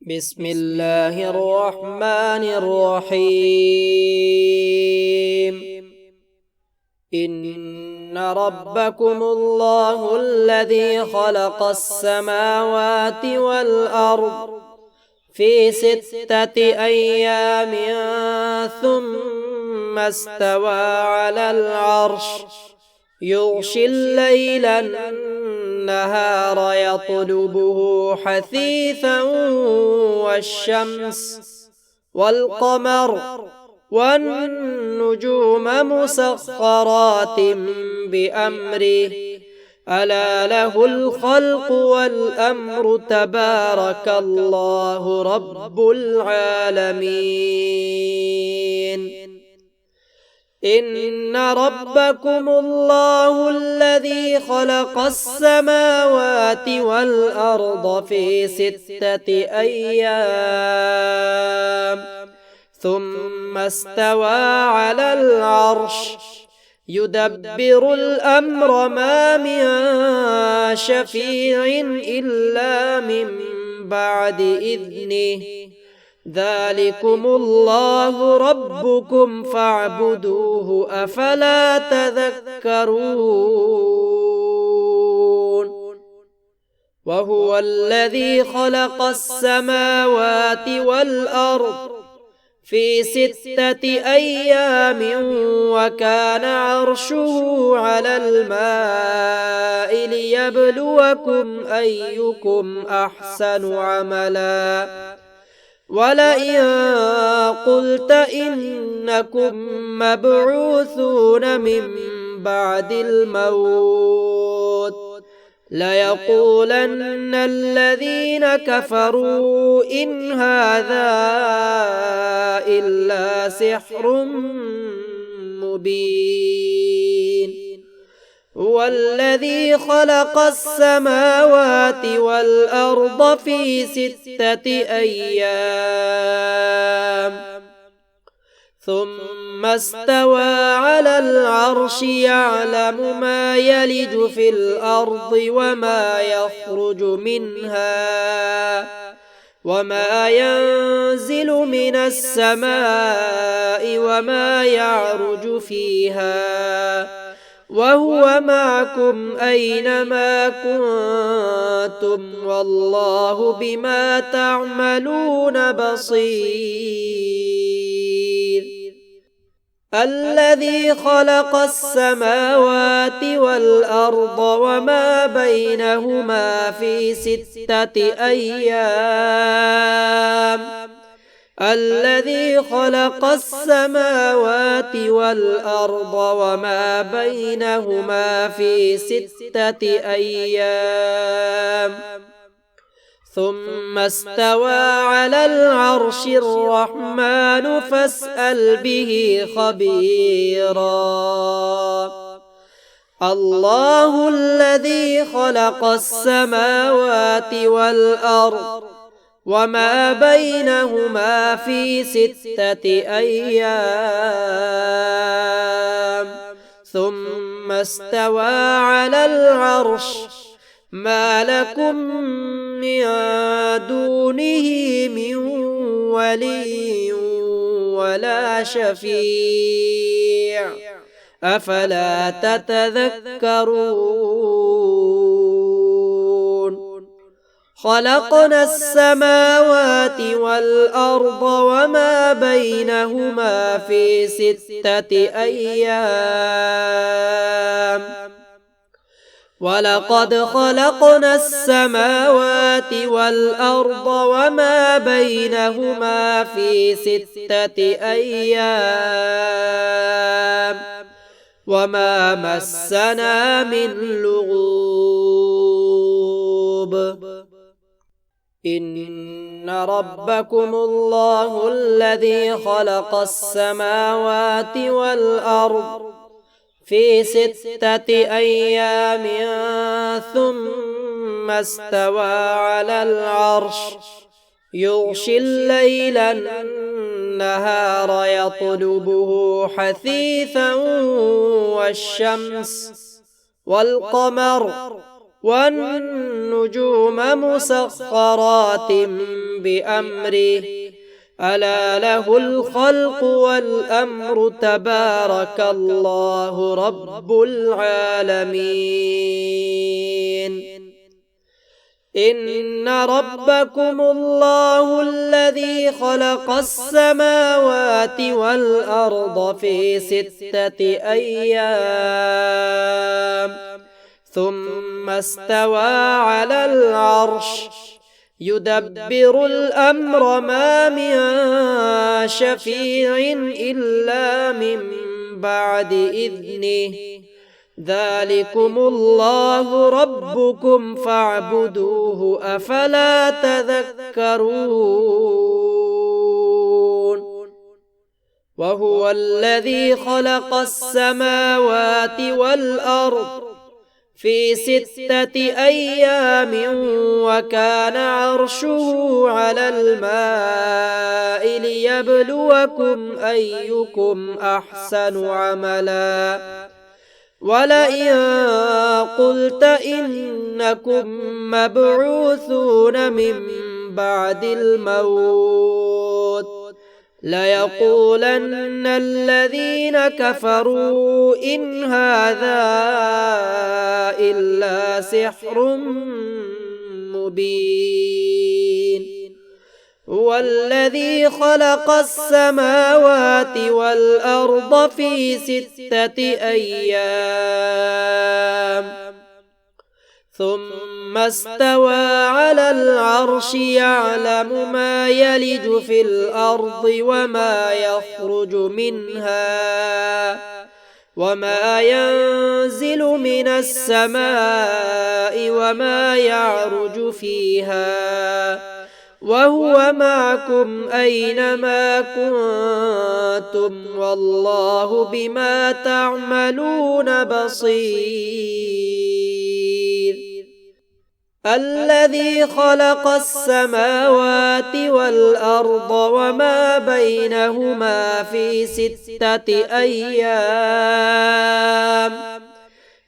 بسم الله الرحمن الرحيم. إن ربكم الله الذي خلق السماوات والأرض في 6 أيام ثم استوى على العرش يغشي الليل النهار يطلبه حثيثا والشمس والقمر والنجوم مسخرات بأمره ألا له الخلق والأمر تبارك الله رب العالمين. إن ربكم الله الذي خلق السماوات والأرض في 6 أيام ثم استوى على العرش يدبر الأمر ما من شفيع إلا من بعد إذنه ذلكم الله ربكم فاعبدوه أفلا تذكرون. وهو الذي خلق السماوات والأرض في 6 أيام وكان عرشه على الماء ليبلوكم أيكم أحسن عملا ولئن قلت إنكم مبعوثون من بعد الموت ليقولن الذين كفروا إن هذا إلا سحر مبين. هو الذي خلق السماوات والأرض في 6 أيام ثم استوى على العرش يعلم ما يلج في الأرض وما يخرج منها وما ينزل من السماء وما يعرج فيها وهو معكم أينما كنتم والله بما تعملون بصير. الذي خلق السماوات والأرض وما بينهما في 6 أيام الذي خلق السماوات والأرض وما بينهما في 6 أيام ثم استوى على العرش الرحمن فاسأل به خبيرا. الله الذي خلق السماوات والأرض وما بينهما في 6 أيام ثم استوى على العرش ما لكم من دونه من ولي ولا شفيع أفلا تتذكرون. خلقنا السماوات والأرض وما بينهما في 6 أيام ولقد خلقنا السماوات والأرض وما بينهما في 6 أيام وما مسنا من لغوب. إن ربكم الله الذي خلق السماوات والأرض في 6 أيام ثم استوى على العرش يغشي الليل النهار يطلبه حثيثا والشمس والقمر والنجوم مسخرات بأمره ألا له الخلق والأمر تبارك الله رب العالمين إن ربكم الله الذي خلق السماوات والأرض في 6 أيام ثم استوى على العرش يدبر الأمر ما من شفيع إلا من بعد إذنه ذلكم الله ربكم فاعبدوه أفلا تذكرون وهو الذي خلق السماوات والأرض في 6 أيام وكان عرشه على الماء ليبلوكم أيكم أحسن عملا ولئن قلت إنكم مبعوثون من بعد الموت ليقولن الذين كفروا إن هذا إلا سحر مبين هو الذي خلق السماوات والأرض في 6 أيام ثم استوى على العرش يعلم ما يلج في الأرض وما يخرج منها وما ينزل من السماء وما يعرج فيها وهو معكم أينما كنتم والله بما تعملون بصير الذي خلق السماوات والأرض وما بينهما في 6 أيام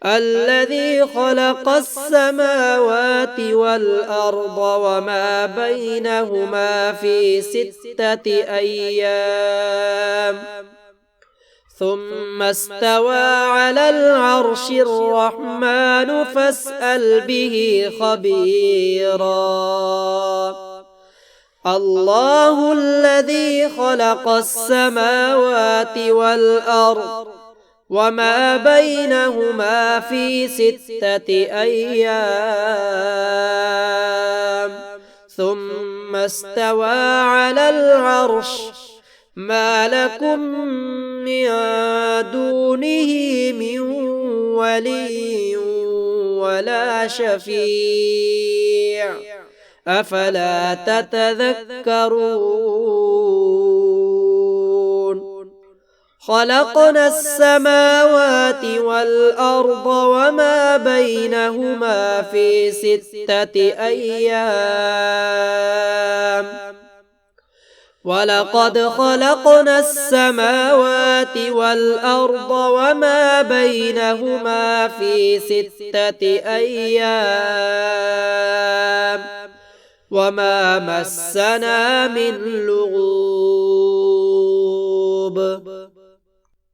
الذي خلق السماوات والأرض وما بينهما في 6 أيام ثم استوى على العرش الرحمن فاسأل به خبيرا الله الذي خلق السماوات والأرض وما بينهما في 6 أيام ثم استوى على العرش ما لكم من دونه من ولي ولا شفيع أفلا تتذكرون خلقنا السماوات والأرض وما بينهما في 6 أيام ولقد خلقنا السماوات والأرض وما بينهما في 6 أيام وما مسنا من لغوب